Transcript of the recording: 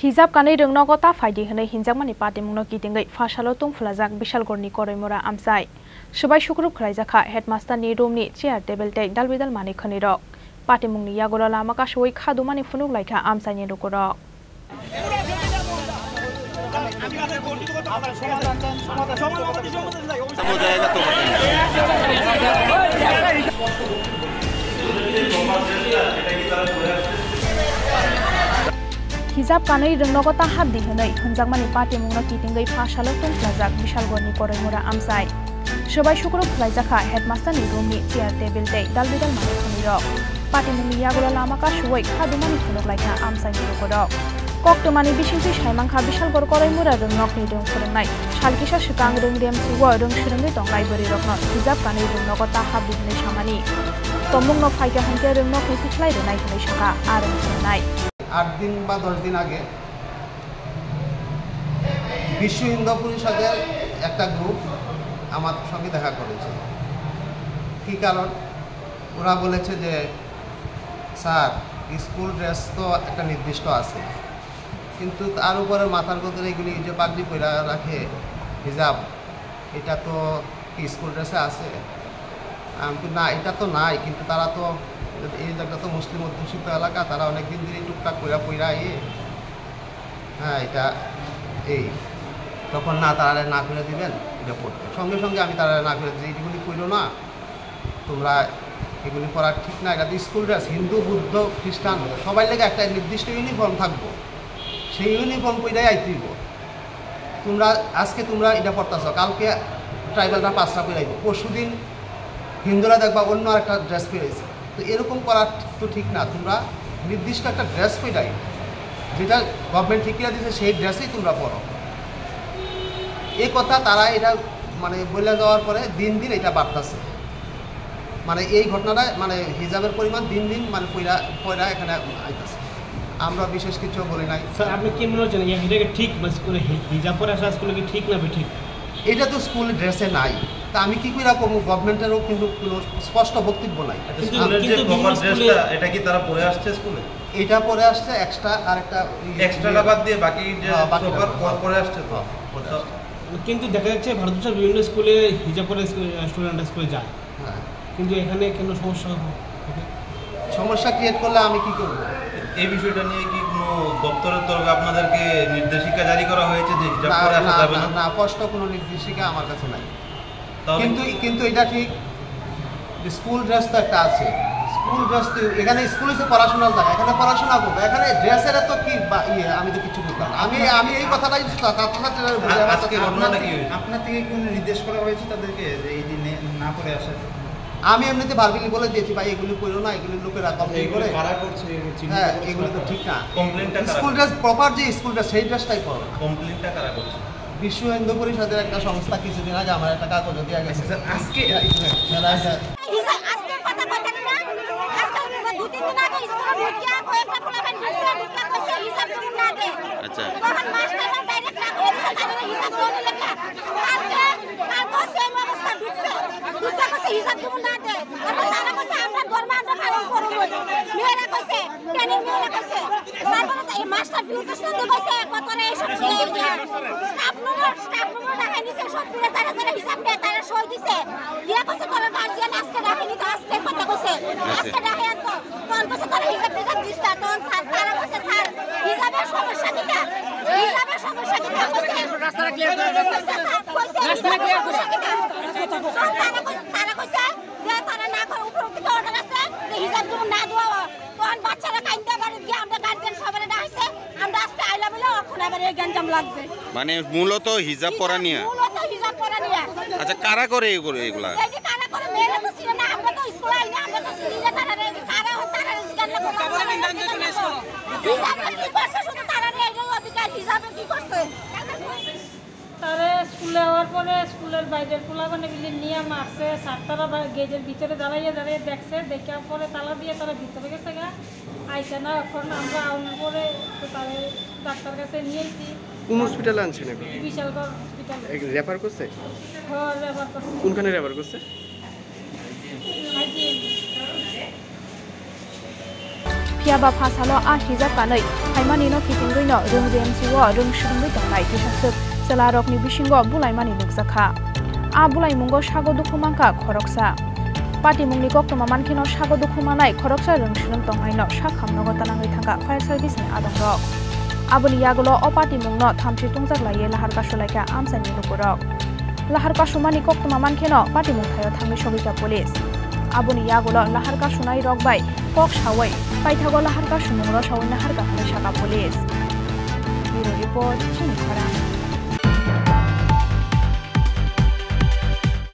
Hijab kanai rungno ko ta faidi hne hinjak mani pati mungno kitingai fasalo tung fulajak Bishalgorni koraimura amsai subai shukrup khlaijaka headmaster ni room ni chair table tei dalbidal mani khani rok pati mungni yagora lama ka soi khadu mani funuk laika amsai ni rokorok Hijab kanai rungno ko ta habdi hne hinjak mani pati mungno kitingai fasalo tung fulajak Bishalgorni koraimura amsai subai shukrup khlaijaka headmaster ni room ni chair table tei dalbidal mani khani rok pati mungni yagora lama ka soi khadu mani funuk laika amsai ni rokorok Koktomani bisingsi saimangkha Bishalgor koraimura rungnok ni rung phurungnai salkisa sikang rung rem siwo rung srungni tonglai bori rokno hijab kanai rungnok ko ta habdi hne samani tomungno phaika hanke rungnok ni tikhlai runai hne saka arung phurungnai 8 দিন বা 10 দিন আগে বিশ্ব হিন্দু পরিষদের একটা group আমার সঙ্গে দেখা করেছে কি কারণ ওরা বলেছে যে স্যার স্কুল ড্রেস তো একটা নির্দিষ্ট আছে কিন্তু তার উপরে মাথার ভিতরে এগুলি যে পাগড়ি পরা রাখে হিজাব এটা তো কি স্কুল ড্রেসে আছে না এটা তো নাই কিন্তু তারা তো এই জায়গা তো মুসলিম অধ্যুষিত এলাকা তারা অনেকদিন ধরে টুকটাক পইরা হ্যাঁ এটা এই তখন না তারা না করে দিবেন এটা পড়তে সঙ্গে সঙ্গে আমি তারা না করে দিই এগুলি কইরো না তোমরা এগুলি পড়া ঠিক না এটা তো স্কুল ড্রেস হিন্দু বুদ্ধ খ্রিস্টান সবাই লেগে একটা নির্দিষ্ট ইউনিফর্ম থাকবো সেই ইউনিফর্ম পইরাই আইতেইব তোমরা আজকে তোমরা এটা পড়তেছ কালকে ট্রাইবালরা 5টা পইরাইব পরশুদিন হিন্দুরা দেখবা অন্য একটা ড্রেস পরেছে তো এরকম করা তো ঠিক না তোমরা নির্দিষ্ট একটা ড্রেস পইরাই যেটা গভর্নমেন্ট ঠিক করে দিয়েছে সেই ড্রেসেই তোমরা পড়ো এই কথা তারা এটা মানে বলে যাওয়ার পরে দিন দিন এটা বাড়তেছে মানে এই ঘটনাটা মানে হিজাবের পরিমাণ দিন দিন মানে পয়রা এখানে আইতেছে আমরা বিশেষ কিছু বলি নাই স্যার আপনি কি মনে হচ্ছেন এটাকে ঠিক স্কুলে হিজাব পরে আসা স্কুলে কি ঠিক না ঠিক এটা তো স্কুল ড্রেসে নাই তা আমি কি করে করবো গভর্নমেন্টেরও কিন্তু কোনো স্পষ্ট বক্তব্য নাই এটা কি তারা পরে আসছে স্কুলে এটা পরে আসছে এক্সট্রা আর একটা এক্সট্রাটা বাদ দিয়ে বাকি যে পরে আসছে তো কিন্তু দেখা যাচ্ছে ভারতবর্ষের বিভিন্ন স্কুলে হিজাব পরে স্টুডেন্টরা স্কুলে যায় হ্যাঁ কিন্তু এখানে কেন সমস্যা ক্রিয়েট করলে আমি কি করব এই বিষয়টা নিয়ে কি কোনো দপ্তরের তরফে আপনাদেরকে নির্দেশিকা জারি করা হয়েছে যে হিজাব পরে আসা যাবে না না স্পষ্ট কোনো নির্দেশিকা আমার কাছে নাই কিন্তু এটা ঠিক স্কুল ড্রেস তো একটা আছে স্কুল ড্রেস তো এখানে স্কুল এসে পড়াশোনার জায়গা এখানে পড়াশোনা করবো এখানে ড্রেসের তো কি আমি তো কিছু বুঝলাম আমি এই কথাটাই আপনার থেকে কোনো নির্দেশ করা হয়েছে তাদেরকে যে এই দিন না পরে আসে আমি এমনিতে বারবিলি বলে দিয়েছি ভাই এগুলি করো না এগুলি লোকেরা কমপ্লেন করে কারা করছে হ্যাঁ এগুলি তো ঠিক না কমপ্লেনটা স্কুল ড্রেস প্রপার যে স্কুল ড্রেস সেই ড্রেসটাই পরো না কমপ্লেনটা কারা করছে বিশ্ব হিন্দু পরিষদের একটা সংস্থা কিছুদিন আগে আমার একটা কাগজ দেওয়া গেছে আজকে মানে মূলত হিজাব পরা নিয়ে আচ্ছা কারা করে এগুলা তারা স্কুলে হওয়ার পরে স্কুলের বাইরের পোলাপানে নিয়ে মারছে স্যার তারা গেটের ভিতরে দাঁড়াইয়ে দেখছে দেখার পরে তালা দিয়ে তারা ভিতরে গেছে গা আইসে না এখন আমরা আউনের পরে তো তারা ডাক্তার কাছে নিয়েছি কোন হসপিটালে আনছেন এখন বিশালগড় হসপিটাল রেফার করছে হ্যাঁ রেফার করছে কোনখানে রেফার করছে Piaba pasalo a hijab kanai haimani no kitingoi no rung remsiwo rung shurungbai tongnai tisasuk selarokni bisingo bulaimani nukjakha a bulaimungo sago dukhumangka khoroksa Pati mungni koktoma mankino sago dukhumanai khoroksa rung shurung tongnai no sakhamnogo tanangai thangka fire service ni adongrok aboni yagulo o pati mungno thamsi tungjak laiye lahar kasulaika amsani nukurok lahar kasumani koktoma mankino pati mungthayo thangni sogika police aboni yagulo lahar kasunai rokbai kok sawai paithago lahar kasumungro sawai lahar ka saka police Bureau report chini khara